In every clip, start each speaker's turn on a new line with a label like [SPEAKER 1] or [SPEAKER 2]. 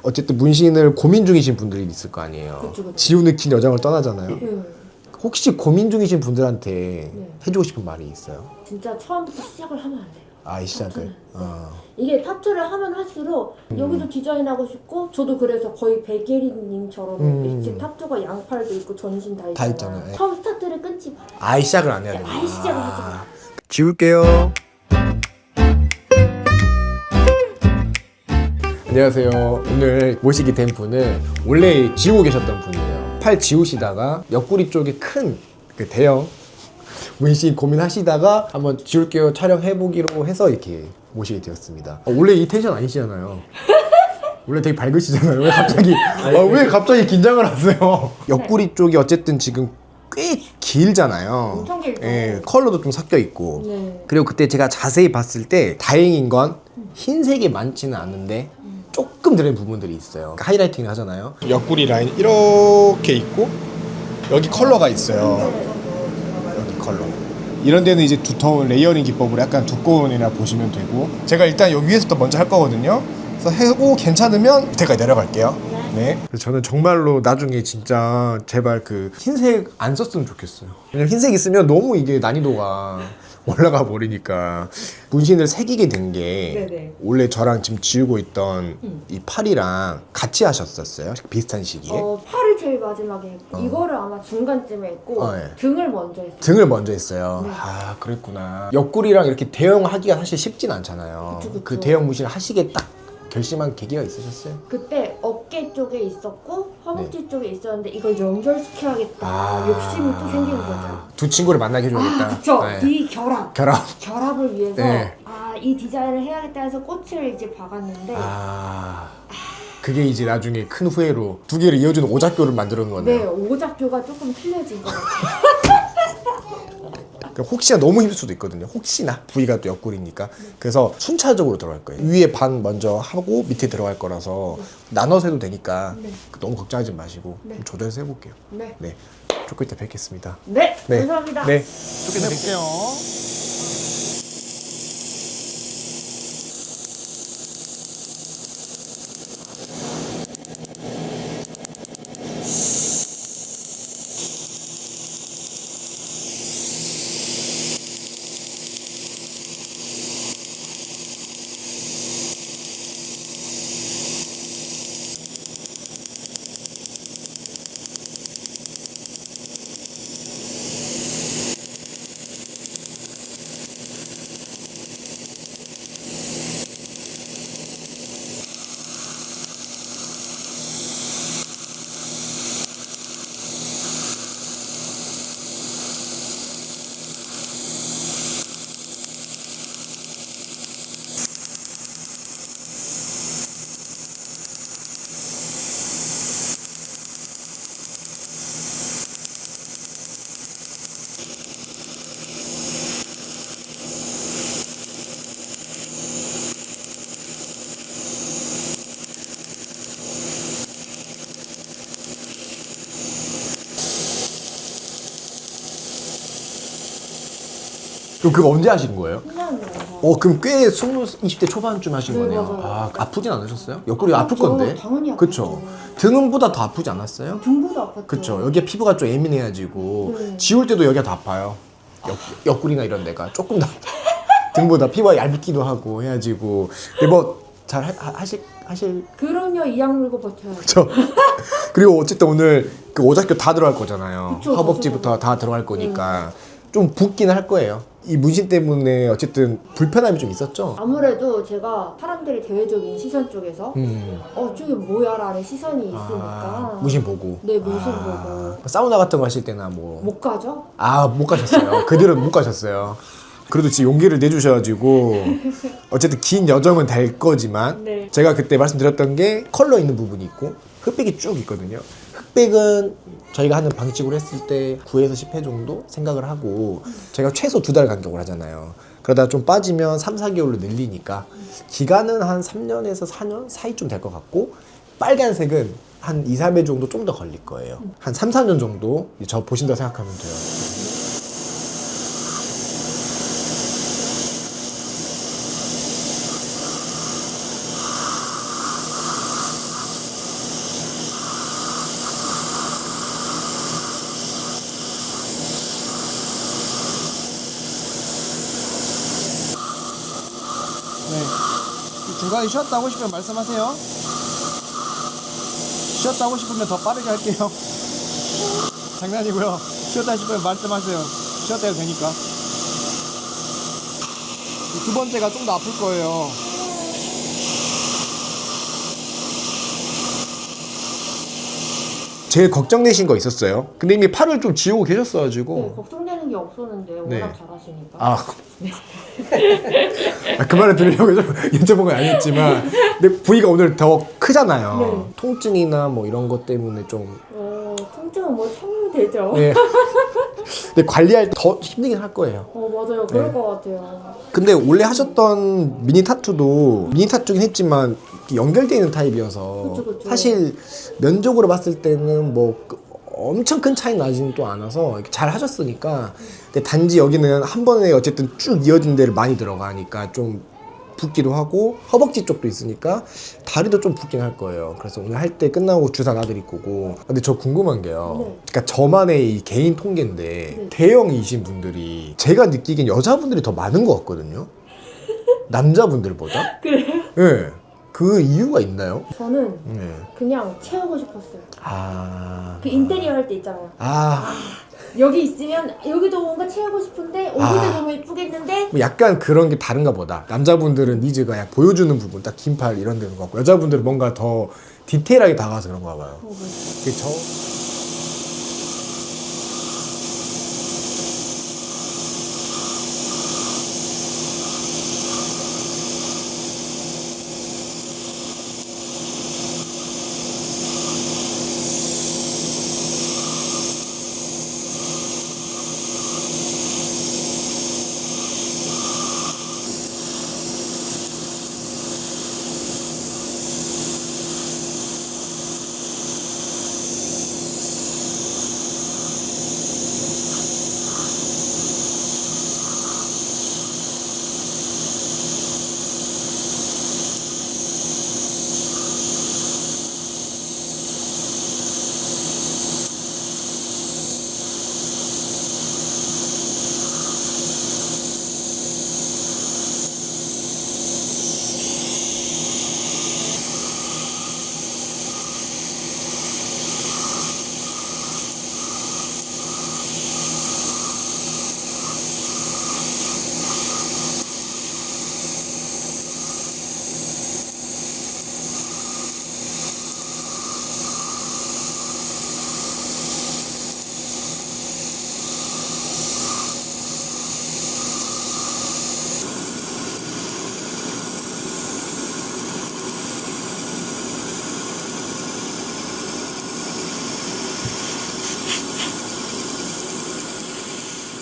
[SPEAKER 1] 어쨌든 문신을 고민 중이신 분들이 있을 거 아니에요.
[SPEAKER 2] 그쵸.
[SPEAKER 1] 지우 킨 여정을 떠나잖아요.
[SPEAKER 2] 네.
[SPEAKER 1] 혹시 고민 중이신 분들한테
[SPEAKER 2] 네.
[SPEAKER 1] 해주고 싶은 말이 있어요?
[SPEAKER 2] 진짜 처음부터 시작을 하면 안 돼요.
[SPEAKER 1] 아, 이 시작을?
[SPEAKER 2] 타투는.
[SPEAKER 1] 어.
[SPEAKER 2] 이게 타투를 하면 할수록 여기도 디자인하고 싶고 저도 그래서 거의 백예린님처럼 이렇게 타투가 양팔도 있고 전신 다 있잖아요.
[SPEAKER 1] 다 있잖아요. 예.
[SPEAKER 2] 처음 스타트를 끊지 마요.
[SPEAKER 1] 아예 시작을 안 해야 돼요.
[SPEAKER 2] 아예 시작을 하지 마요.
[SPEAKER 1] 지울게요. 안녕하세요. 오늘 모시게 된 분은 원래 지우고 계셨던 분이에요. 팔 지우시다가 옆구리 쪽에 큰 그 대형 문신 고민하시다가 한번 지울게요 촬영해보기로 해서 이렇게 모시게 되었습니다. 원래 이 텐션 아니시잖아요. 원래 되게 밝으시잖아요. 왜 갑자기 긴장을 하세요? 옆구리 쪽이 어쨌든 지금 꽤 길잖아요.
[SPEAKER 2] 엄청 길죠.
[SPEAKER 1] 예, 컬러도 좀 섞여 있고.
[SPEAKER 2] 네.
[SPEAKER 1] 그리고 그때 제가 자세히 봤을 때 다행인 건 흰색이 많지는 않은데 조금 들은 부분들이 있어요. 그러니까 하이라이팅을 하잖아요. 옆구리 라인 이렇게 있고 여기 컬러가 있어요. 여기 컬러. 이런 데는 이제 두터운 레이어링 기법으로 약간 두꺼운이라 보시면 되고, 제가 일단 여기 위에서부터 먼저 할 거거든요. 그래서 하고 괜찮으면 밑에까지 내려갈게요. 네. 저는 정말로 나중에 진짜 제발 그 흰색 안 썼으면 좋겠어요. 왜냐면 흰색 있으면 너무 이게 난이도가 올라가 버리니까. 문신을 새기게 된 게
[SPEAKER 2] 네네.
[SPEAKER 1] 원래 저랑 지금 지우고 있던 이 팔이랑 같이 하셨었어요? 비슷한 시기에?
[SPEAKER 2] 팔을 제일 마지막에 했고 이거를 아마 중간쯤에 했고
[SPEAKER 1] 예.
[SPEAKER 2] 등을 먼저 했어요.
[SPEAKER 1] 등을 먼저 했어요.
[SPEAKER 2] 네.
[SPEAKER 1] 아, 그랬구나. 옆구리랑 이렇게 대형 하기가 사실 쉽진 않잖아요.
[SPEAKER 2] 그쵸, 그쵸.
[SPEAKER 1] 그 대형 문신을 하시게 딱 결심한 계기가 있으셨어요?
[SPEAKER 2] 그때 어깨 쪽에 있었고 허벅지 쪽에 있었는데 이걸 연결시켜야겠다 욕심이 또 생기는 거죠.
[SPEAKER 1] 두 친구를 만나게 해줘야겠다.
[SPEAKER 2] 그쵸.
[SPEAKER 1] 네.
[SPEAKER 2] 이 결합.
[SPEAKER 1] 결합.
[SPEAKER 2] 결합을 위해서
[SPEAKER 1] 네.
[SPEAKER 2] 이 디자인을 해야겠다 해서 꽃을 이제 박았는데
[SPEAKER 1] 그게 이제 나중에 큰 후회로 두 개를 이어주는 오작교를 만드는
[SPEAKER 2] 네,
[SPEAKER 1] 거네요.
[SPEAKER 2] 오작교가 조금 틀려진 것 같아요.
[SPEAKER 1] 그러니까 혹시나 너무 힘들 수도 있거든요. 혹시나 부위가 또 옆구리니까. 그래서 순차적으로 들어갈 거예요. 위에 반 먼저 하고 밑에 들어갈 거라서 나눠서 해도 되니까
[SPEAKER 2] 네.
[SPEAKER 1] 너무 걱정하지 마시고
[SPEAKER 2] 네.
[SPEAKER 1] 좀 조절해서 해볼게요.
[SPEAKER 2] 네.
[SPEAKER 1] 네, 조금 이따 뵙겠습니다.
[SPEAKER 2] 네,
[SPEAKER 1] 네.
[SPEAKER 2] 감사합니다.
[SPEAKER 1] 네, 조금 이따 뵐게요. 그럼 그거 언제 하신 거예요?
[SPEAKER 2] 1년 정도.
[SPEAKER 1] 그럼 꽤 20대 초반쯤 하신
[SPEAKER 2] 네,
[SPEAKER 1] 거네요.
[SPEAKER 2] 맞아요.
[SPEAKER 1] 아프진 않으셨어요? 옆구리 아플 건데.
[SPEAKER 2] 당연히 아프죠.
[SPEAKER 1] 그쵸? 등은보다 더 아프지 않았어요?
[SPEAKER 2] 등보다 아팠죠.
[SPEAKER 1] 그쵸. 여기가 피부가 좀 예민해가지고
[SPEAKER 2] 네.
[SPEAKER 1] 지울 때도 여기가 더 아파요. 옆구리나 이런 데가 조금 더 등보다 피부가 얇기도 하고 해가지고. 근데 뭐 잘 하실
[SPEAKER 2] 그럼요, 이악 물고 버텨야죠.
[SPEAKER 1] 그쵸? 그리고 어쨌든 오늘 그 오작교 다 들어갈 거잖아요.
[SPEAKER 2] 그쵸,
[SPEAKER 1] 허벅지부터 다 들어갈 거니까 좀 붓기는 할 거예요. 이 문신 때문에 어쨌든 불편함이 좀 있었죠?
[SPEAKER 2] 아무래도 제가 사람들이 대외적인 시선 쪽에서 저게 뭐야 라는 시선이 있으니까
[SPEAKER 1] 문신 보고.
[SPEAKER 2] 네, 문신 보고
[SPEAKER 1] 사우나 같은 거 하실 때나 뭐.
[SPEAKER 2] 못 가죠?
[SPEAKER 1] 못 가셨어요. 그들은 못 가셨어요. 그래도 진짜 용기를 내주셔가지고 어쨌든 긴 여정은 될 거지만
[SPEAKER 2] 네.
[SPEAKER 1] 제가 그때 말씀드렸던 게 컬러 있는 부분이 있고 흑백이 쭉 있거든요. 흑백은 저희가 하는 방식으로 했을 때 9에서 10회 정도 생각을 하고 제가 최소 2달 간격을 하잖아요. 그러다 좀 빠지면 3, 4개월로 늘리니까 기간은 한 3년에서 4년 사이쯤 될 것 같고, 빨간색은 한 2, 3회 정도 좀 더 걸릴 거예요. 한 3, 4년 정도 저 보신다고 생각하면 돼요. 누가 쉬었다 하고 싶으면 말씀하세요. 쉬었다 하고 싶으면 더 빠르게 할게요. 장난이고요. 쉬었다 싶으면 말씀하세요. 쉬었다 해도 되니까. 두 번째가 좀 더 아플 거예요. 제일 걱정되신 거 있었어요? 근데 이미 팔을 좀 지우고
[SPEAKER 2] 네,
[SPEAKER 1] 계셨어가지고.
[SPEAKER 2] 걱정되는 게 없었는데 워낙
[SPEAKER 1] 네.
[SPEAKER 2] 잘하시니까.
[SPEAKER 1] 아, 그 말을 들으려고 여쭤본 건 아니었지만, 근데 부위가 오늘 더 크잖아요.
[SPEAKER 2] 네.
[SPEAKER 1] 통증이나 뭐 이런 것 때문에 좀.
[SPEAKER 2] 통증은 뭐 참으면 되죠.
[SPEAKER 1] 네. 근데 관리할 때 더 힘들긴 할 거예요.
[SPEAKER 2] 맞아요. 그럴
[SPEAKER 1] 네.
[SPEAKER 2] 것 같아요.
[SPEAKER 1] 근데 원래 하셨던 미니 타투도 미니 타투긴 했지만 연결되어 있는 타입이어서
[SPEAKER 2] 그쵸.
[SPEAKER 1] 사실 면적으로 봤을 때는 뭐 엄청 큰 차이 나지는 또 않아서 잘 하셨으니까. 근데 단지 여기는 한 번에 어쨌든 쭉 이어진 데를 많이 들어가니까 좀 붓기도 하고 허벅지 쪽도 있으니까 다리도 좀 붓긴 할 거예요. 그래서 오늘 할 때 끝나고 주사 놔드릴 거고. 근데 저 궁금한 게요.
[SPEAKER 2] 네.
[SPEAKER 1] 그러니까 저만의 이 개인 통계인데
[SPEAKER 2] 네.
[SPEAKER 1] 대형이신 분들이 제가 느끼기엔 여자분들이 더 많은 것 같거든요. 남자분들보다.
[SPEAKER 2] 그래요?
[SPEAKER 1] 네. 그 이유가 있나요?
[SPEAKER 2] 저는
[SPEAKER 1] 네.
[SPEAKER 2] 그냥 채우고 싶었어요.
[SPEAKER 1] 아.
[SPEAKER 2] 그 인테리어 할 때 있잖아요.
[SPEAKER 1] 아.
[SPEAKER 2] 여기 있으면 여기도 뭔가 채우고 싶은데 오브제 너무 예쁘겠는데
[SPEAKER 1] 뭐 약간 그런 게 다른가 보다. 남자분들은 니즈가 약 보여주는 부분, 딱 긴 팔 이런 데는 것 같고, 여자분들은 뭔가 더 디테일하게 다가가서 그런가 봐요. 그 저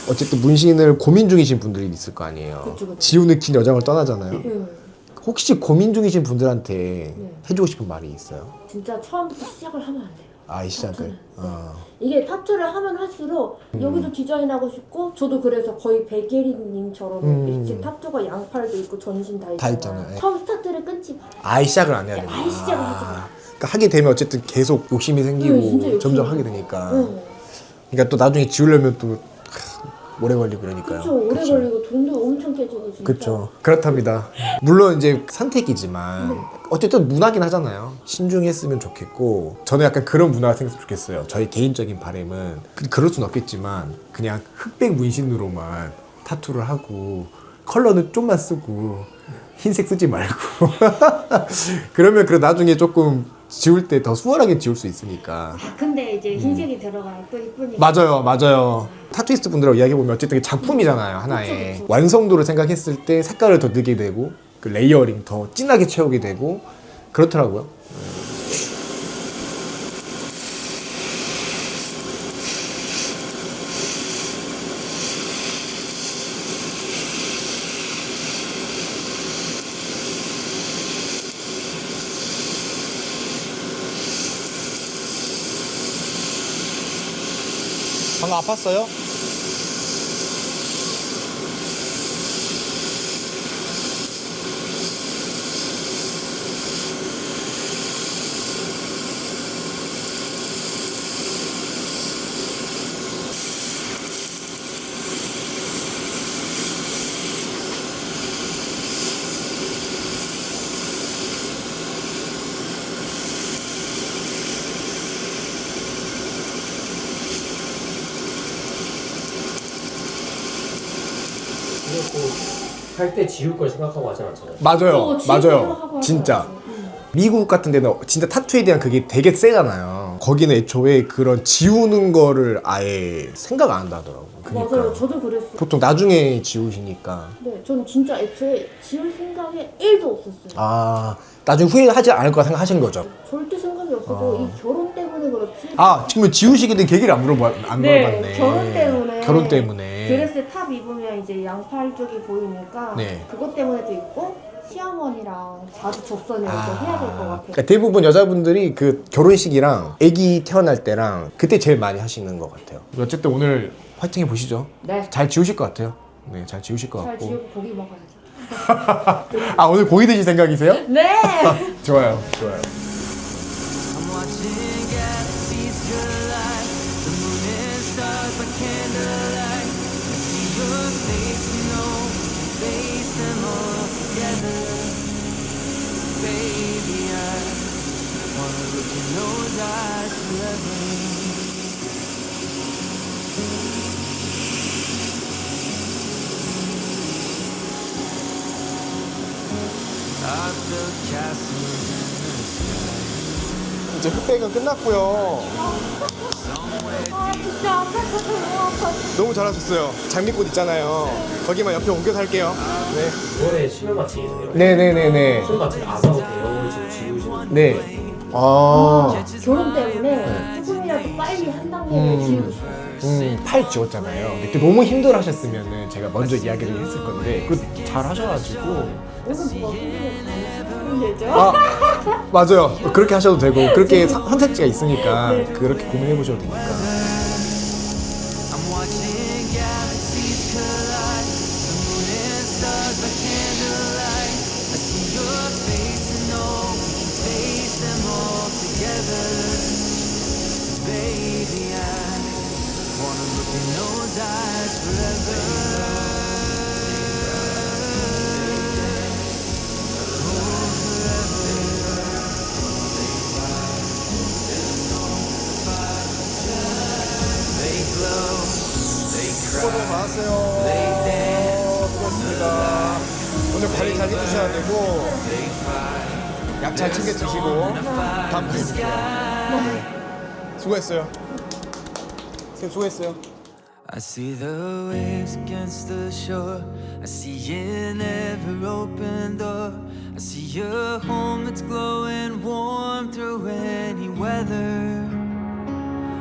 [SPEAKER 1] 어쨌든 문신을 고민 중이신 분들이 있을 거 아니에요.
[SPEAKER 2] 그쵸.
[SPEAKER 1] 지우는 긴 여정을 떠나잖아요.
[SPEAKER 2] 네.
[SPEAKER 1] 혹시 고민 중이신 분들한테
[SPEAKER 2] 네.
[SPEAKER 1] 해주고 싶은 말이 있어요?
[SPEAKER 2] 진짜 처음부터 시작을 하면 안 돼요.
[SPEAKER 1] 아, 이 시작을.
[SPEAKER 2] 이게 타투를 하면 할수록 여기도 디자인하고 싶고 저도 그래서 거의 백예린님처럼 일찍 타투가 양팔도 있고 전신 다 있잖아요.
[SPEAKER 1] 다 있잖아요.
[SPEAKER 2] 처음 스타트를 끊지 마.
[SPEAKER 1] 아예 시작을 안 해야 된다.
[SPEAKER 2] 아예 시작을 하지 마.
[SPEAKER 1] 그러니까 하게 되면 어쨌든 계속 욕심이 생기고
[SPEAKER 2] 네, 진짜 욕심이
[SPEAKER 1] 점점 하게
[SPEAKER 2] 생겨요.
[SPEAKER 1] 되니까.
[SPEAKER 2] 네.
[SPEAKER 1] 그러니까 또 나중에 지우려면 또 오래 걸리고 그러니까요.
[SPEAKER 2] 그쵸. 오래
[SPEAKER 1] 그쵸.
[SPEAKER 2] 걸리고 돈도 엄청 깨지고 진짜.
[SPEAKER 1] 그렇죠. 그렇답니다. 물론 이제 선택이지만 어쨌든 문화긴 하잖아요. 신중했으면 좋겠고, 저는 약간 그런 문화가 생겼으면 좋겠어요. 저희 개인적인 바람은 그럴 순 없겠지만 그냥 흑백 문신으로만 타투를 하고 컬러는 좀만 쓰고 흰색 쓰지 말고 그러면 그 나중에 조금 지울 때 더 수월하게 지울 수 있으니까.
[SPEAKER 2] 아, 근데 이제 흰색이 들어가야 또 이쁘니까.
[SPEAKER 1] 맞아요. 타투이스트 분들하고 이야기해보면 어쨌든 작품이잖아요, 하나의.
[SPEAKER 2] 그쵸.
[SPEAKER 1] 완성도를 생각했을 때 색깔을 더 넣게 되고, 그 레이어링 더 진하게 채우게 되고, 그렇더라고요. 방금 아팠어요?
[SPEAKER 3] 할 때 지울 걸 생각하고 하지 않잖아요.
[SPEAKER 1] 맞아요.
[SPEAKER 2] 지우려고
[SPEAKER 1] 맞아요.
[SPEAKER 2] 하고
[SPEAKER 1] 진짜.
[SPEAKER 2] 하더라고요.
[SPEAKER 1] 미국 같은 데는 진짜 타투에 대한 그게 되게 세잖아요. 거기는 애초에 그런 지우는 거를 아예 생각 안 한다 하더라고요. 그러니까.
[SPEAKER 2] 맞아요. 저도 그랬어요.
[SPEAKER 1] 보통 나중에 지우시니까.
[SPEAKER 2] 네, 저는 진짜 애초에 지울 생각이 1도 없었어요.
[SPEAKER 1] 아, 나중에 후회하지 않을 거라 생각하시는 거죠?
[SPEAKER 2] 절대 생각이 없어도 이 결혼 때문에 그렇지.
[SPEAKER 1] 아, 지금 지우시게 된 계기를 안 물어봤네.
[SPEAKER 2] 네, 결혼 때문에.
[SPEAKER 1] 결혼 때문에.
[SPEAKER 2] 드레스 탑 입으면 이제 양팔 쪽이 보이니까
[SPEAKER 1] 네.
[SPEAKER 2] 그것 때문에도 있고 시어머니랑 자주 접선을 이제 해야 될 것 같아요.
[SPEAKER 1] 그러니까 대부분 여자분들이 그 결혼식이랑 아기 태어날 때랑 그때 제일 많이 하시는 것 같아요. 어쨌든 오늘 화이팅 해보시죠.
[SPEAKER 2] 네.
[SPEAKER 1] 잘 지우실 것 같아요. 네, 잘 지우실 것
[SPEAKER 2] 잘
[SPEAKER 1] 같고.
[SPEAKER 2] 지우고 고기 먹어야죠.
[SPEAKER 1] 아, 오늘 고기 드실 생각이세요?
[SPEAKER 2] 네.
[SPEAKER 1] 좋아요. 좋아요.
[SPEAKER 4] I'm watching galaxies collide. The moon and stars by candlelight. I see your face, you know, face them all together. Baby, I wanna look in those eyes forever. I built castles in the sky.
[SPEAKER 1] 이제 흑백은 끝났고요.
[SPEAKER 2] 아 진짜 아팠어. 너무 아팠어.
[SPEAKER 1] 너무 잘하셨어요. 장미꽃 있잖아요. 거기만 옆에 옮겨 살게요. 네.
[SPEAKER 3] 9월에 수면 마취세요.
[SPEAKER 1] 네네네네.
[SPEAKER 3] 수면 마취 안 하고 대형을 지금 지우시는.
[SPEAKER 1] 네. 아,
[SPEAKER 2] 결혼 때문에 조금이라도 빨리 한 단계를 지우고 싶어요.
[SPEAKER 1] 팔 지웠잖아요. 그때 너무 힘들어 하셨으면 제가 먼저 이야기를 했을 건데, 그거 잘 하셔가지고.
[SPEAKER 2] 오늘 누가 힘들죠?
[SPEAKER 1] 아, 맞아요. 그렇게 하셔도 되고, 그렇게 선택지가 있으니까, 그렇게 고민해 보셔도 되니까.
[SPEAKER 4] I'm watching galaxies collide. The moon and stars by candlelight. I see your face and know we can face them all together. Baby, I wanna look in those eyes forever.
[SPEAKER 1] 수고 많았어요. 수고했습니다. 오늘 관리 잘 해주셔야 되고, 약 잘 챙겨 드시고, 다음번에 뵐게요. 수고했어요. 선생님 수고했어요.
[SPEAKER 4] I see the waves against the shore. I see in every open door. I see a home that's glowing warm through any weather.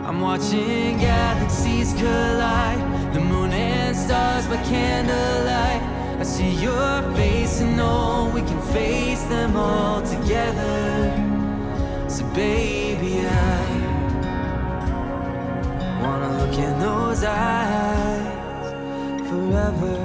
[SPEAKER 4] I'm watching galaxies collide. The moon and stars by candlelight. I see your face and know we can face them all together. So baby, I wanna look in those eyes forever.